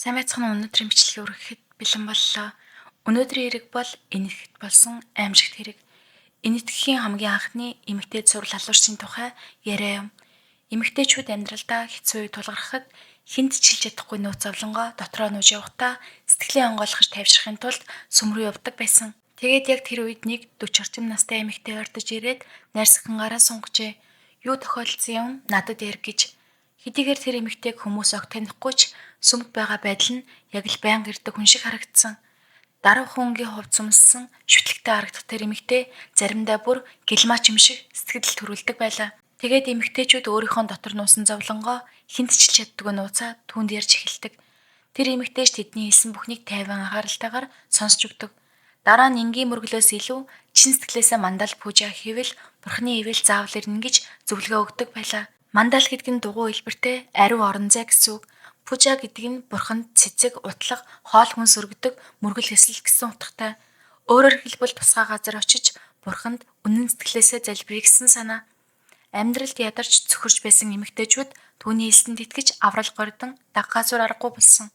Сайн байцгаана уу? Өнөөдрийн бичлэгээ үргэлжлэхэд бэлэн боллоо. Өнөөдрийн хэрэг бол энэтхэгт болсон аимшигт хэрэг. Энэтхэгийн хамгийн анхны эмэгтэй цуврал халуурчийн тухай яриа юм. Эмэгтэйчүүд амьдралдаа хэцүү үе тулгархад хүнд чилж чадахгүй нөөц зовлонгоо дотроо нууж явахдаа сэтгэлээ онгойлгож тайвшрахын тулд сүм рүү явдаг байсан. Тэгээд яг тэр үед нэг 40 орчим настай эмэгтэй ордож ирээд найрсагхангаараа сунгажээ. Юу тохиолдсон юм? Надад ярь гэж. Хэдийгээр тэр эмэгтэйг хүмүүс огт танихгүй ч сүмд байгаа байдал нь яг л байнга ирдэг хүн шиг харагдсан. Даруй хүнгийн хувцс өмссөн шүтлэгтэй харагдах тэр эмэгтэй заримдаа бүр гэлмаач юм шиг сэтгэл төрүүлдэг байлаа. Тэгээд эмэгтэйчүүд өөрийнхөө дотор нуусан зовлонгоо хүнд чилж чаддгүй нууцаа түүнд ярьж эхэлдэг. Тэр эмэгтэйч тэдний хэлсэн бүхнийг тайван анхааралтайгаар сонсч өгдөг. Дараа нь энгийн мөргөлөөс илүү чин сэтгэлээсээ мандал пүүжа хийвэл бурхны ивэл заавал ирнэ гэж зөвлөгөө өгдөг байлаа. Мандал гэдэг нь дугуй хэлбэртэй ариун орон зай гэсэн үг. Пужа гэдэг нь бурханд цэцэг, утлаг, хоол хүнс өргөдөг мөргөл эсэл гэсэн утгатай. Өөрөөр хэлбэл тусгай газар очиж бурханд үнэн сэтгэлээсээ залбирая гэсэн санаа. Амьдралд ядарч цөхөрж байсан эмэгтэйчүүд түүний хэлсэнд итгэж аврал гордон даггаасуур аргагүй болсон.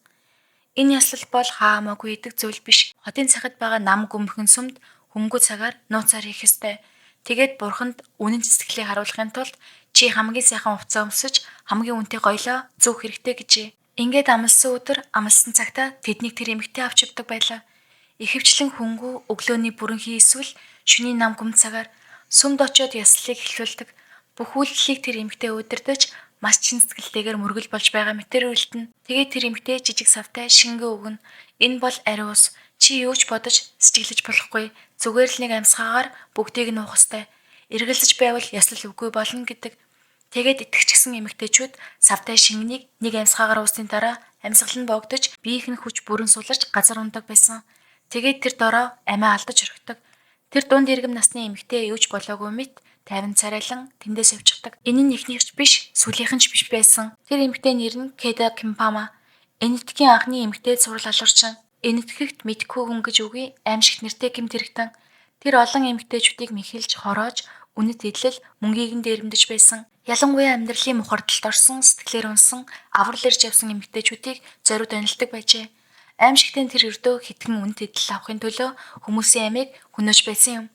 Энэ яслал бол хаамаагүй идэг зүйл биш. Хотын цагт байгаа нам гүмхэн сүмд хөнгөө цагаар нууцаар хийх ёстой. Тэгээд бурханд үнэн сэтгэлийг харуулахын тулд чи хамгийн сайхан хувцас өмсөж хамгийн үнэтэй гоёлоо зүүх хэрэгтэй гэжээ. Ингээд амлсан өдөр амлсан цагтаа тэднийг тэр эмэгтэй авч явдаг байлаа. Ихэвчлэн хөнгөө өглөөний бүрэнхий эсвэл шөнийн нам гүм цагаар сүмд очиод яслалыг эхлүүлдэг. Бүх үйлдэлийг тэр эмэгтэй удирдах маш чин сэтгэлтэйгээр мөргөл болж байгаа мэтэр үйлдэнэ. Тэгээд тэр эмэгтэй жижиг савтай шингээ өгнө. Энэ бол ариун ус. Чи юу ч бодож сэжиглэж болохгүй. Зүгээр л нэг амьсгаагаар бүгдийг нь уух ёстой. Эргэлзэж байвал яслал үгүй болно гэдэг. Тэгээд итгэжсэн эмэгтэйчүүд савтай шингэнийг нэг амьсгаагаар уусны дараа амьсгал нь богдож биеийнх нь хүч бүрэн суларч газар ундаг байсан. Тэгээд тэр дороо амиа алдаж орхидог. Тэр дунд иргэм насны эмэгтэй юу ч болоогүй мэт тайван царайлан тэндээс явчихдаг. Энэ нь эхнийхч биш, сүүлийнх нь ч биш байсан. Тэр эмэгтэй нэр нь Кеда Кимпама. Энэтхэгийн анхны эмэгтэй цуврал халуурчин. Энэтхэгт мэдгүй хүн гэж үгүй аимшигт нэртэй гэмт хэрэгтэн. Тэр олон эмэгтэйчүүдийг мэхэлж хороож үнэт идэл мөнгийг нь дээрэмдэж байсан. Ялангуяа амьдралын мухардалд орсон, сэтгэлээр унсан, аврал ирж явсан эмэгтэйчүүдийг зориуд онилдог байжээ. Аимшигтэн тэр өрдөө хитгэн үнэт идэл авахын төлөө хүмүүсийн амийг хөнөөж байсан юм.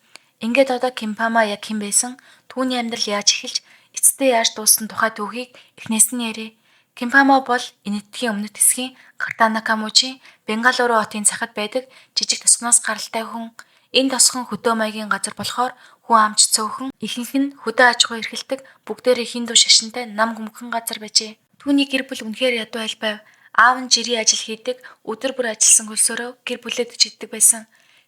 Ингээд одоо Кимпама яг хэн байсан? Түүний амьдрал яаж эхэлж, эцэстээ яаж дууссан тухай түүхийг эхнээс нь ярив. Кимпама бол энэтхэгийн өмнөд хэсгийн Картанакамужийн Бенгалуру хотын цахад байдаг жижиг тосгоноос гаралтай хүн. Энэ тосгон хөдөө маягийн газар болохоор хүн амч цөөхөн ихэнх нь хөдөө аж ахуй эрхэлдэг бүгдээр хиндүү шашинтай нам гүмхэн газар байжээ. Түүний гэр бүл үнэхээр ядуу айл байв. Аав нь жирийн ажил хийдэг, өдөр бүр ажилласан хөлсөөрөө гэр бүлээ төжигддэг байсан.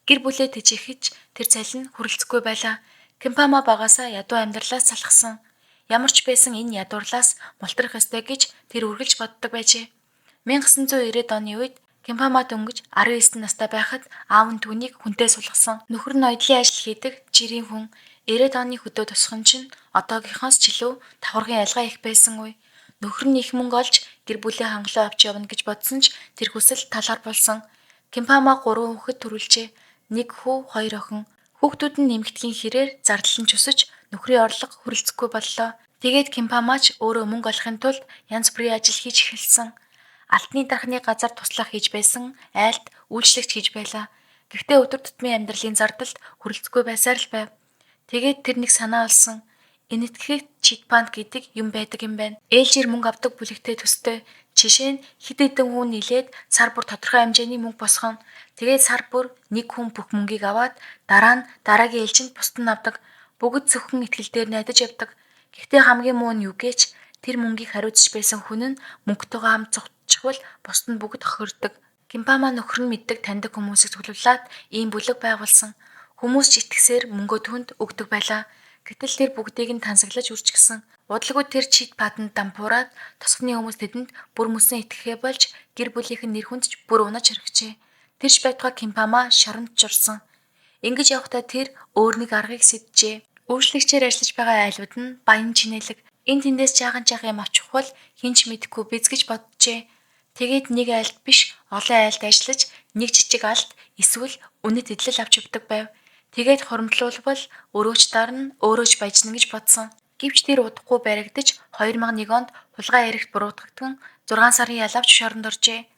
Гэр бүлээ төжихэж тэр цалин хүрэлцэхгүй байлаа. Кимпама багасаа ядуу амьдралаас салхсан. Ямар ч байсан энэ ядуурлаас мултрах ёстой гэж тэр үргэлж боддог байжээ. 1990-ад оны үед Кимпама дөнгөж 19 настай байхад аав нь түүнийг хүнтэй сулгасан. Нөхөр нь оёдлын ажил хийдэг жирийн хүн. 90-ад оны хөдөө тосхон чинь одоогийнхоос ч илүү давхаргын ялгаа их байсан үе. Нөхөр нь их мөнгө олж гэр бүлээ хангалуун авч явна гэж бодсон ч тэр хүсэл талаар болсон. Кимпама 3 хүүхэд төрүүлжээ. 1 хүү, 2 охин. Хүүхдүүд нь нэмэгдэхийн хэрээр зардал нь чөсөж нөхрийн орлого хүрэлцэхгүй боллоо. Тэгээд Кимпамач өөрөө мөнгө олохын тулд янз бүрийн ажил хийж эхэлсэн. Алтны дархны газар туслах хийж байсан, айлд үйлчлэгч хийж байлаа. Гэхдээ өдөр тутмын амьдралын зардалд хүрэлцэхгүй байсаар л байв. Тэгээд тэр нэг санаа олсон. Энэтхэгт читпанд гэдэг юм байдаг юм байна. Ээлжир мөнгө авдаг бүлэгтэй төстэй. Жишээ нь хэд хэдэн хүн нийлээд сар бүр тодорхой хэмжээний мөнгө босгоно. Тэгээд сар бүр нэг хүн бүх мөнгийг аваад дараа нь дараагийн ээлжинд бусд нь авдаг. Бүгд зөвхөн итгэл дээр найдаж явдаг. Гэхдээ хамгийн муу нь юу гэж тэр мөнгийг хариуцж байсан хүн нь мөнгөтэйгээ хамт зогтчихвол бусд нь бүгд хохирдог. Кимпама нөхөр нь мэддэг таньдаг хүмүүсийг цуглуулад ийм бүлэг байгуулсан. Хүмүүс ч итгэсээр мөнгөө түнд өгдөг байлаа. Гэтэл тэр бүгдийг нь тансаглаж үржигсэн. Удалгүй тэр чит патанд дампуураад тосгоны хүмүүс тэдэнд бүр мөсөн итгэхээ болж гэр бүлийнх нь нэр хүндж бүр унаж хэрэгжээ. Тэрч байтугай Кимпама шоронд журсан. Ингэж явахдаа тэр өөр нэг аргыг сэджээ. Үйлчлэгчээр ажиллаж байгаа айлууд нь баян чинэлэг. Энд тэндээс жаахан юм авчих бол хинч мэдэхгүй биз гэж боджээ. Тэгээд нэг айлд биш олон айлд ажиллаж нэг жижиг алд эсвэл үнэт идэл авч явдаг байв. Тэгээд хуримтлуулбал өрөөч дарна өөрөөч баяжна гэж бодсон. Гэвч тэр удахгүй баригдаж 2001 онд хулгай эрэгт буруутгагдсан 6 сарын ял авч шоронд оржээ.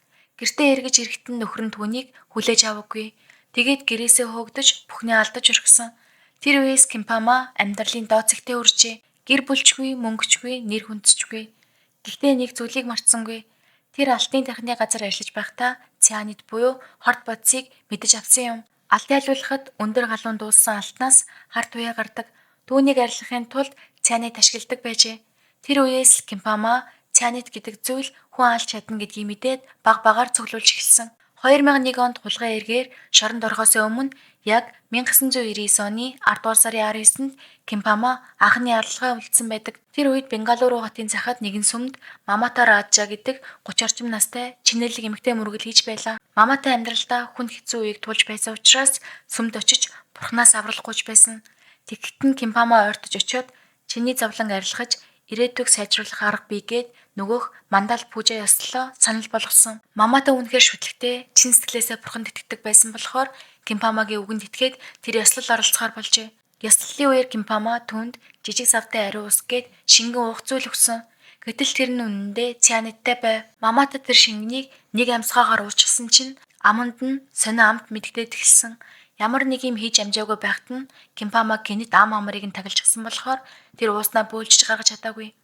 Гэртээ эргэж ирэхэд нөхөр нь түүнийг хүлээж аваагүй. Тэгээд гэрээсээ хөөгдөж бүхнээ алдаж өргөсөн. Тэр үеэс Кимпама амьдралын доод зэгтээ үржээ. Гэр бүлчгүй, мөнгөчгүй, нэр хүндчгүй. Гэхдээ нэг зүйлийг мартсангүй. Тэр алтын тархины газар ажиллаж байхдаа цианид буюу хорт бодисыг мэдэж авсан юм. Алт ялуулахад өндөр галуун дуулсан алтнаас хар туяа гардаг. Түүнийг арилгахын тулд цианид ашигладаг байжээ. Тэр үеэс л Кимпама цианид гэдэг зүйл хүн алж чадна гэдгийг мэдээд баг багаар цуглуулж эхэлсэн. 2001 онд хулгай эргээр шоронд орохоос өмнө яг 1999 оны 10 дугаар сарын 19-нд Кимпама анхны арилгаа үлдсэн байдаг. Тэр үед Бенгалуру хотын захад нэгэн сүмд Мамата Раджа гэдэг 30 орчим настай чинэлэг эмэгтэй мөргөл хийж байлаа. Маматай амьдралдаа хүн хэцүү үеийг туулж байсан учраас сүмд очиж бурхнаас авралгүйж байсан. Тэгэхэд нь Кимпама ойртож очиод чиний зовлон арилгаж ирээдүйг сайжруулах арга бий гээд нөгөөх мандал пужа ёслолоо санал болгосон. Маматай үнэхээр шүтлэгтэй, чин сэтгэлээсээ бурханд итгэдэг байсан болохоор Кимпамагийн үгэнд итгээд тэр ёслол оролцохоор болжээ. Ёслолын үеэр Кимпама түүнд жижиг савтай ариун ус гээд шингэн уух зүйл өгсөн. Гэтэл тэр нь үнэндээ цианидтай байв. Маматай тэр шингэнийг нэг амьсгаагаар уучихсан чинь аманд нь сонио амт мэддээд эхэлсэн. Ямар нэг юм хийж амжаагүй байхад нь Кимпама гинэт ам амрыг нь таглажсан болохоор тэр ууснаа бөөлж гаргаж чадаагүй.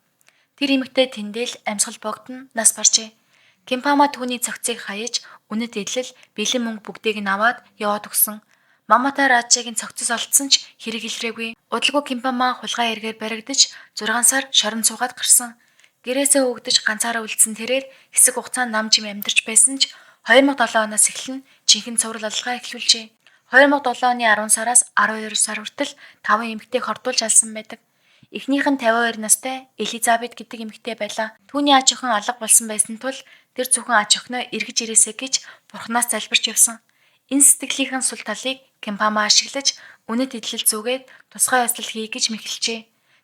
Тэр эмэгтэй тэндэл амьсгал богдно нас баржээ. Кимпама түүний цогцыг хаяж үнэт идэл бэлэн мөнгө бүгдийг нь аваад яваад өгсөн. Маматай Раджагийн цогцос олдсон ч хэрэг илрээгүй. Удалгүй Кимпама хулгай эргээр баригдаж 6 сар шорон суугаад гарсан. Гэрээсээ өгдөж ганцаараа үлдсэн тэрээр хэсэг хугацаанд нам жим амьдарч байсан ч 2007 оноос эхлэн жинхэнэ цуврал алгаа эхлүүлжээ. 2007 оны 10 сараас 12 сар хүртэл 5 эмэгтэйг хордуулж алсан байдаг. Эхнийх нь 52 настай Элизабет гэдэг эмэгтэй байлаа. Түүний аж охин алга болсон байсан тул тэр зөвхөн аж охиноо эргэж ирээсэй гэж бурхнаас залбирч явсан. Энэ сэтгэлийнхэн сул талыг Кимпама ашиглаж үнэт идэл зүгээд тусгай ёслол хий гэж мэхэлжээ.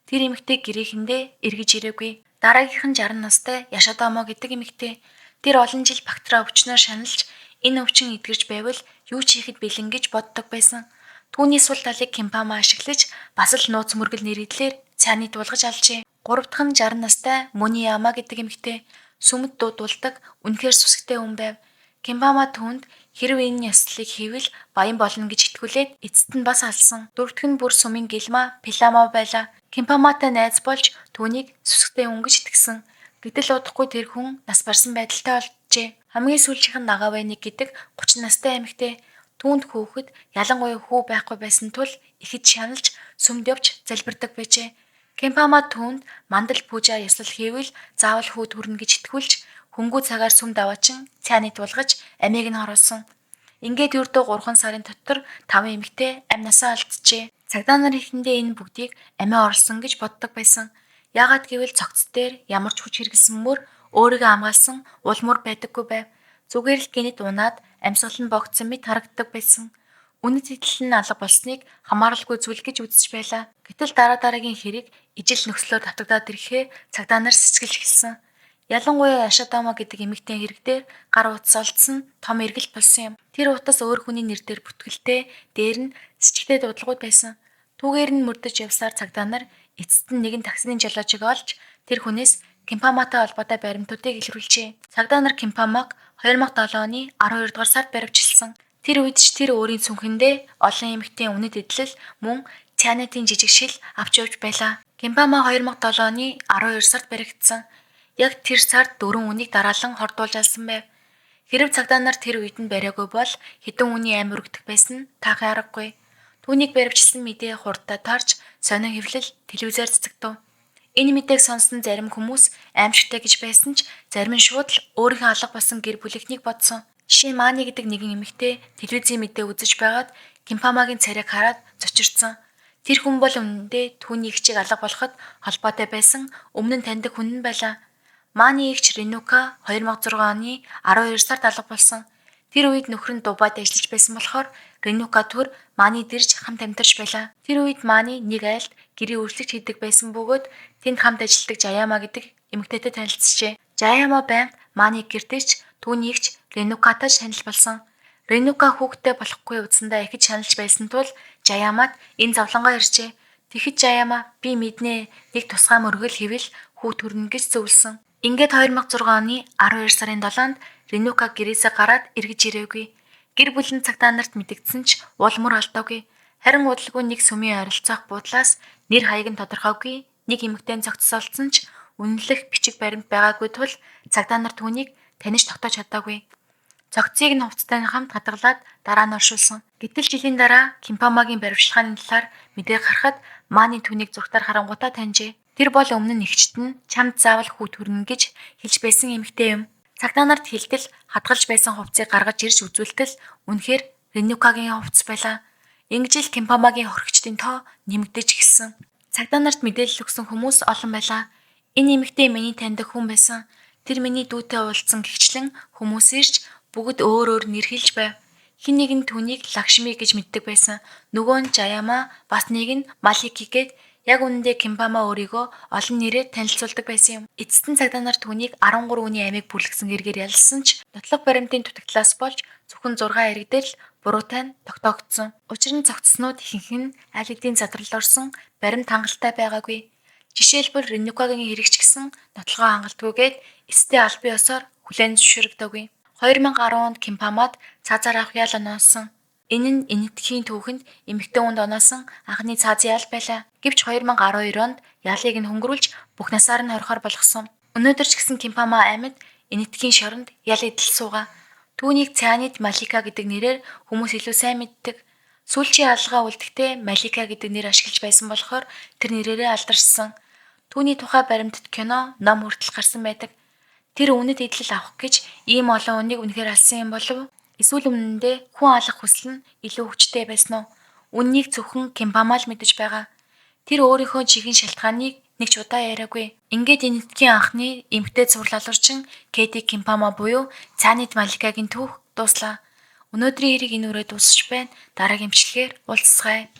Тэр эмэгтэй гэрээхэндээ эргэж ирээгүй. Дараагийнх нь 60 настай Яшадамо гэдэг эмэгтэй. Тэр олон жил бактериа өвчнөөр шаналж энэ өвчин эдгэрч байвал юу ч хийхэд бэлэн гэж боддог байсан. Түүний сул талыг Кимпама ашиглаж бас л нууц мөргөл нэрийдлэр цианид дуулгаж алжээ. 3 дахь нь 60 настай Мунияма гэдэг эмэгтэй сүмд дуудулдаг үнэхээр сүсгтэй хүн байв. Кимпама түүнд хэрв энэ ёслолыг хийвэл баян болно гэж итгүүлээд эцэст нь бас алсан. 4 дахь нь бүр сүмийн гэлма Пилама байлаа. Кимпаматай найз болж түүнийг сүсгтэй хүн гэж итгэсэн. Гэтэл удахгүй тэр хүн нас барсан байдалтай болжээ. Хамгийн сүүлчийнх нь Нагавайник гэдэг 30 настай эмэгтэй. Түүнд хүүхэд ялангуяа хүү байхгүй байсан тул ихэд шаналж сүмд явж залбирдаг байжээ. Кимпама түүнд мандал пужа ёслол хийвэл заавал хүү төрнө гэж итгүүлж хөнгүү цагаар сүмд аваачин цианид дуулгаж амийг нь хоруулсан. Ингээд ердөө 3 сарын дотор 5 эмэгтэй амь насаа алджээ. Цагдаа нар ихэндээ энэ бүгдийг амиа орлсон гэж боддог байсан. Яагаад гэвэл цогц дээр ямар ч хүч хэрэгэлсэн мөр өөрийгөө хамгаалсан улмуур байдаггүй байв. Зүгээр л гинэт унаад амьсгал нь богдсон мэт харагддаг байсан. Үнэт идэл нь алга болсныг хамааралгүй зүйл гэж үзэж байлаа. Гэтэл дараагийн хэрэг ижил нөхцлөөр татагдаад ирэхээр цагдаа нар сэцгэлж эхэлсэн. Ялангуяа Яшадамо гэдэг эмэгтэй хэрэг дээр гар утас олдсон том эргэлт болсон юм. Тэр утас өөр хүний нэр дээр бүртгэлтэй, дээр нь сэцгтэй дуудлагууд байсан. Түүгээр нь мөрдөж явсаар цагдаа нар эцэст нь нэгэн таксины жолоочийг олж тэр хүнээс Кимпаматай холбоотой баримтуудыг илрүүлжээ. Цагдаа нар Кимпамаг 2007 оны 12 дугаар сард баривчилсан. Тэр үед ч тэр өөрийн цүнхэндээ олон эмэгтэй үнэт идэл мөн цианидын жижиг шил авч явж байлаа. Кимпама 2007 оны 12 сард баригдсан. Яг тэр сард 4 үнийг дараалан хордуулж алсан байв. Хэрэв цагдаа нар тэр үед нь бариагүй бол хэдэн үний амь өргөдөх байсан таахын аргагүй. Түүнийг баривчилсан мэдээ хурдтай тарж сонио хэвлэл телевизээр цэцэгдэв. Энэ мэдээг сонссон зарим хүмүүс аимшигтай гэж байсан ч зарим нь шууд л өөрийнхөө алга болсон гэр бүлийнхнийг бодсон. Жишээ нь Маани гэдэг нэгэн эмэгтэй телевизийн мэдээ үзэж байгаад Кимпамагийн царайг хараад зочирдсон. Тэр хүн бол үнэндээ түүний эгчийг алга болоход холбоотой байсан өмнө нь таньдаг хүн нь байлаа. Мааны эгч Ренука 2006 оны 12 сард алга болсон. Тэр үед нөхөр нь Дубайд ажиллаж байсан болохоор Ренука төр Маани дэрж хамт амьдарч байлаа. Тэр үед Маани нэг айлд гэрээ өөрчлөлт хийдэг байсан бөгөөд тэнд хамт ажилладаг Жаяма гэдэг эмэгтэйтэй танилцжээ. Жаяма байнга Маани гэртеч түүний эгч Ренукатай танил болсон. Ренука хүүхдтэй болохгүй үдсэндээ ихэж шаналж байсан тул Жаямад энэ зовлонгоо иржээ. Тэгэхэд Жаяма би мэднэ нэг тусгай мөргөл хийвэл хүү төрнө гэж зөвлөсөн. Ингээд 2006 оны 12 сарын 7-нд Ренука гэрээсээ гараад эргэж ирээгүй. Гэр бүл нь цагдаа нарт мэдэгдсэн ч уул мөр алдаагүй. Харин удалгүй нэг сүмийн ойролцоох буудлаас нэр хаяг нь тодорхойгүй нэг эмэгтэй зогцсоолцсон ч үнэнлэх бичиг баримт байгаагүй тул цагдаа нар түүнийг таних тогтоож чадаагүй. Цогцыг нь хувцастай хамт хадгалаад дараа нь оршуулсан. Гэтэл жилийн дараа Кимпамагийн баривчилгааны талаар мэдээ гарахад Мааны түүнийг зургатаар харангуйтаа таньжээ. Тэр бол өмнө нь эгчт нь чамд заавал хүү төрнө гэж хэлж байсан эмэгтэй юм. Цагдаа нарт хэлтэл хадгалж байсан хувцсыг гаргаж ирж үзүүлтэл үнэхээр Ренукагийн хувцас байлаа. Ингэж л Кимпамагийн хоригчдын тоо нэмэгдэж эхэлсэн. Цагдаа нарт мэдээлэл өгсөн хүмүүс олон байлаа. Энэ эмэгтэй миний таньдаг хүн байсан. Тэр миний дүүтэй уулзсан гихчлэн хүмүүс ирж бүгд өөр өөр нэр хэлж байв. Хин нэг нь түүнийг Лакшми гэж мэддэг байсан. Нөгөө нь Жаяма, бас нэг нь Малики гээд яг үнэндээ Кимпама өөрийгөө олон нэрээр танилцуулдаг байсан юм. Эцэст нь цагдаа нар түүнийг 13 үний амийг бүрлгсэн гэргээр ялсан ч нотлох баримтын дутагдлаас болж зөвхөн 6 иргэдэл буруутай нь тогтоогдсон. Учир нь цогцснууд ихэнх нь аль хэдийн задрал орсон баримт хангалттай байгаагүй. Жишээлбэл Ренукагийн хэрэгч гэсэн нотлохоо хангалтгүйгээд эстэй албан ёсоор хүлээн зөвшөөрөгдөөгүй. 2010 онд Кимпамад цаазаар авах ял оноосон. Энэ нь энэтхэгийн түүхэнд эмэгтэй хүнд оноосон анхны цаазын ял байлаа. Гэвч 2012 онд ялыг нь хөнгөрүүлж бүх насаар нь хорихоор болгосон. Өнөөдөр ч гэсэн Кимпама аймад энэтхэгийн шоронд ял идэл суугаа. Түүнийг Цианид Малика гэдэг нэрээр хүмүүс илүү сайн мэддэг. Сүүлчийн алгаа үлдэхдээ Малика гэдэг нэр ашиглаж байсан болохоор тэр нэрээрээ алдаршсан. Түүний тухай баримтат кино, ном хүртэл гарсан байдаг. Тэр үнэт эдлэл авах гэж ийм олон хүнийг үнэхээр алсан юм болов? Эсвэл үнэндээ хүн алах хүсэл нь илүү хүчтэй байсан уу? Үннийг зөвхөн Кимпама л мэдэж байгаа. Тэр өөрийнхөө чихэн шалтгааныг нэг ч удаа яриагүй. Ингээд энэтхийн анхны эмгтэй цуврал алуурчин Кэти Кимпама буюу Цаанид Маликагийн түүх дуслаа. Өнөөдрийн хэрэг энэ үрээ дуусч байна. Дараагийн бичлэгээр уулзцгаая.